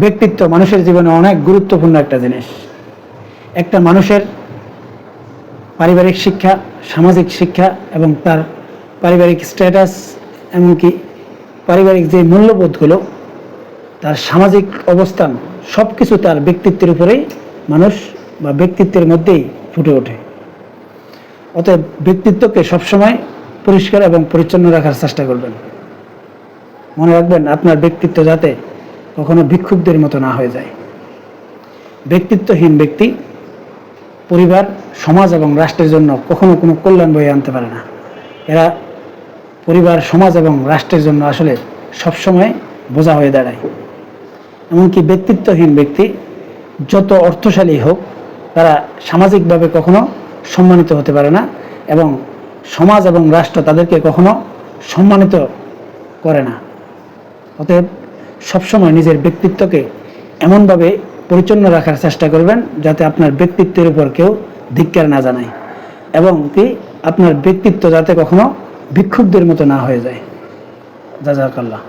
ব্যক্তিত্ব মানুষের জীবনে অনেক গুরুত্বপূর্ণ একটা জিনিস। একটা মানুষের পারিবারিক শিক্ষা, সামাজিক শিক্ষা এবং তার পারিবারিক স্ট্যাটাস, এমনকি পারিবারিক যে মূল্যবোধগুলো, তার সামাজিক অবস্থান, সব কিছু তার ব্যক্তিত্বের উপরেই মানুষ বা ব্যক্তিত্বের মধ্যেই ফুটে ওঠে। অতএব ব্যক্তিত্বকে সবসময় পরিষ্কার এবং পরিচ্ছন্ন রাখার চেষ্টা করবেন। মনে রাখবেন, আপনার ব্যক্তিত্ব যাতে কখনো ভিক্ষুকদের মতো না হয়ে যায়। ব্যক্তিত্বহীন ব্যক্তি পরিবার, সমাজ এবং রাষ্ট্রের জন্য কখনো কোনো কল্যাণ বয়ে আনতে পারে না। এরা পরিবার, সমাজ এবং রাষ্ট্রের জন্য আসলে সবসময় বোঝা হয়ে দাঁড়ায়। এমনকি ব্যক্তিত্বহীন ব্যক্তি যত অর্থশালী হোক, তারা সামাজিকভাবে কখনো সম্মানিত হতে পারে না এবং সমাজ এবং রাষ্ট্র তাদেরকে কখনো সম্মানিত করে না। অতএব সবসময় নিজের ব্যক্তিত্বকে এমনভাবে পরিচ্ছন্ন রাখার চেষ্টা করবেন যাতে আপনার ব্যক্তিত্বের উপর কেউ ধিক্কার না জানায় এবং কি আপনার ব্যক্তিত্ব যাতে কখনো ভিক্ষুকদের মতো না হয়ে যায়। জাযাকাল্লাহ।